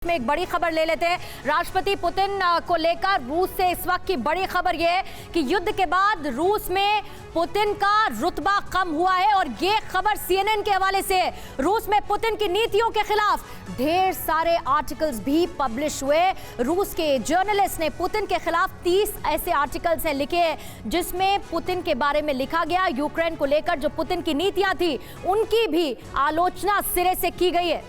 में एक बड़ी खबर ले लेते हैं। राष्ट्रपति पुतिन को लेकर रूस से इस वक्त की बड़ी खबर यह है कि युद्ध के बाद रूस में पुतिन का रुतबा कम हुआ है और ये खबर सीएनएन के हवाले से है। रूस में पुतिन की नीतियों के खिलाफ ढेर सारे आर्टिकल्स भी पब्लिश हुए। रूस के जर्नलिस्ट ने पुतिन के खिलाफ 30 ऐसे आर्टिकल्स हैं लिखे जिसमें पुतिन के बारे में लिखा गया। यूक्रेन को लेकर जो पुतिन की नीतियां थी उनकी भी आलोचना सिरे से की गई है।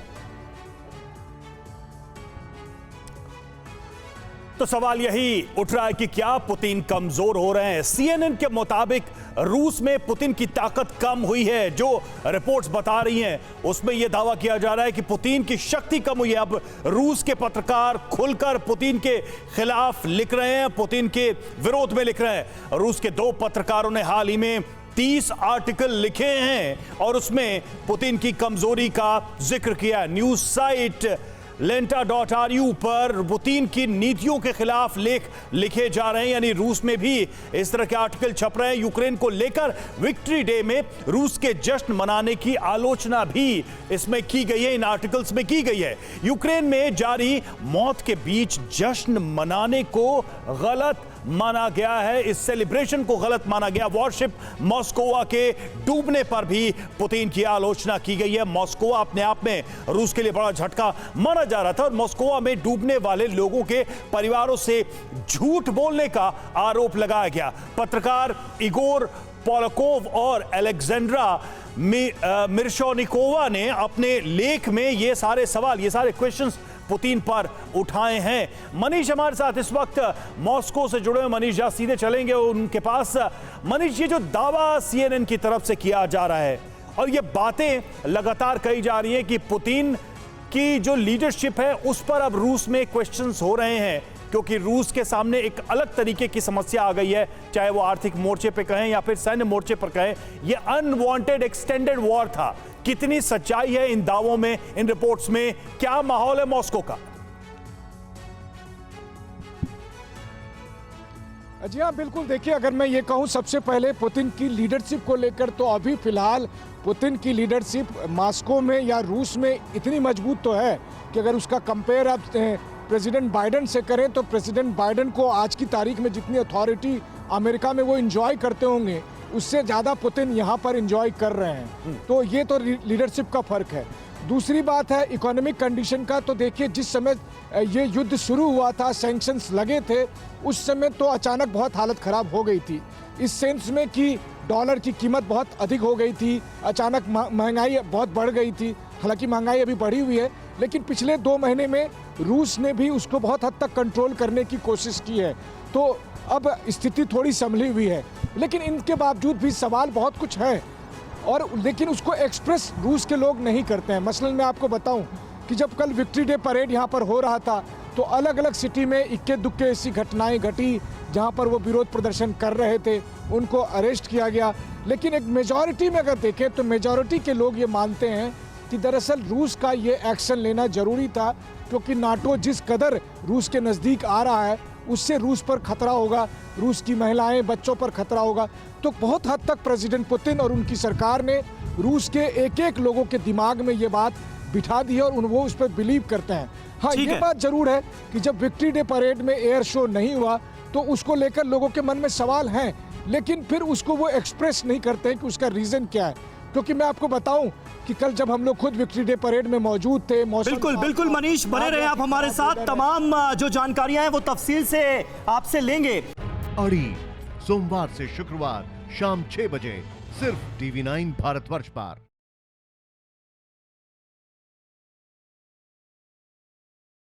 तो सवाल यही उठ रहा है कि क्या पुतिन कमजोर हो रहे हैं। सीएनएन के मुताबिक रूस में पुतिन की ताकत कम हुई है। जो रिपोर्ट्स बता रही हैं उसमें यह दावा किया जा रहा है कि पुतिन की शक्ति कम हुई है। अब रूस के पत्रकार खुलकर पुतिन के खिलाफ लिख रहे हैं, पुतिन के विरोध में लिख रहे हैं। रूस के 2 पत्रकारों ने हाल ही में 30 आर्टिकल लिखे हैं और उसमें पुतिन की कमजोरी का जिक्र किया। न्यूज साइट lenta.ru पर पुतिन की नीतियों के खिलाफ लेख लिखे जा रहे हैं, यानी रूस में भी इस तरह के आर्टिकल छप रहे हैं। यूक्रेन को लेकर विक्ट्री डे में रूस के जश्न मनाने की आलोचना भी इसमें की गई है, इन आर्टिकल्स में की गई है। यूक्रेन में जारी मौत के बीच जश्न मनाने को गलत माना गया है, इस सेलिब्रेशन को गलत माना गया। वॉरशिप मॉस्कोवा के डूबने पर भी पुतिन की आलोचना की गई है। मॉस्कोवा अपने आप में रूस के लिए बड़ा झटका माना जा रहा था और मॉस्कोवा में डूबने वाले लोगों के परिवारों से झूठ बोलने का आरोप लगाया गया। पत्रकार इगोर पोलाकोव और अलेक्जेंड्रा मिरशोनिकोवा ने अपने लेख में ये सारे सवाल, ये सारे क्वेश्चंस पुतिन पर उठाए हैं। मनीष हमारे साथ इस वक्त मॉस्को से जुड़े हुए। मनीष जहां सीधे चलेंगे उनके पास। मनीष, ये जो दावा सीएनएन की तरफ से किया जा रहा है और ये बातें लगातार कही जा रही हैं कि पुतिन की जो लीडरशिप है उस पर अब रूस में क्वेश्चंस हो रहे हैं, क्योंकि रूस के सामने एक अलग तरीके की समस्या आ गई है, चाहे वो आर्थिक मोर्चे पे कहें या फिर सैन्य मोर्चे पर कहें। ये अनवांटेड एक्सटेंडेड वॉर था। कितनी सच्चाई है इन दावों में, इन रिपोर्ट्स में? क्या माहौल है मॉस्को का? जी हाँ, बिल्कुल। देखिए, अगर मैं ये कहूँ सबसे पहले पुतिन की लीडरशिप को लेकर, तो अभी फिलहाल पुतिन की लीडरशिप मॉस्को में या रूस में इतनी मजबूत तो है कि अगर उसका कंपेयर आप प्रेसिडेंट बाइडेन से करें तो प्रेसिडेंट बाइडेन को आज की तारीख में जितनी अथॉरिटी अमेरिका में वो एंजॉय करते होंगे उससे ज़्यादा पुतिन यहाँ पर एंजॉय कर रहे हैं। तो ये तो लीडरशिप का फ़र्क है। दूसरी बात है इकोनॉमिक कंडीशन का। तो देखिए, जिस समय ये युद्ध शुरू हुआ था, सैंक्शंस लगे थे, उस समय तो अचानक बहुत हालत ख़राब हो गई थी, इस सेंस में कि डॉलर की कीमत बहुत अधिक हो गई थी, अचानक महंगाई बहुत बढ़ गई थी। हालांकि महंगाई अभी बढ़ी हुई है, लेकिन पिछले 2 महीने में रूस ने भी उसको बहुत हद तक कंट्रोल करने की कोशिश की है। तो अब स्थिति थोड़ी संभली हुई है, लेकिन इनके बावजूद भी सवाल बहुत कुछ है और लेकिन उसको एक्सप्रेस रूस के लोग नहीं करते हैं। मसलन मैं आपको बताऊं कि जब कल विक्ट्री डे परेड यहाँ पर हो रहा था तो अलग अलग सिटी में इक्के दुक्के ऐसी घटनाएं घटी जहाँ पर वो विरोध प्रदर्शन कर रहे थे, उनको अरेस्ट किया गया। लेकिन एक मेजॉरिटी में अगर देखें तो मेजॉरिटी के लोग ये मानते हैं कि दरअसल रूस का ये एक्शन लेना जरूरी था, क्योंकि नाटो जिस कदर रूस के नज़दीक आ रहा है उससे रूस पर खतरा होगा, रूस की महिलाएं बच्चों पर खतरा होगा। तो बहुत हद तक प्रेसिडेंट पुतिन और उनकी सरकार ने रूस के एक लोगों के दिमाग में ये बात बिठा दी है और वो उस पर बिलीव करते हैं। हाँ, ये बात जरूर है कि जब विक्ट्री डे परेड में एयर शो नहीं हुआ तो उसको लेकर लोगों के मन में सवाल हैं, लेकिन फिर उसको वो एक्सप्रेस नहीं करते हैं कि उसका रीज़न क्या है। क्योंकि मैं आपको बताऊं कि कल जब हम लोग खुद विक्ट्री डे परेड में मौजूद थे, बिल्कुल मनीष, बने रहे आप हमारे साथ। तमाम जो जानकारियां हैं वो तफसील से आपसे लेंगे। अड़ी सोमवार से शुक्रवार शाम 6 बजे सिर्फ TV9 भारतवर्ष पर।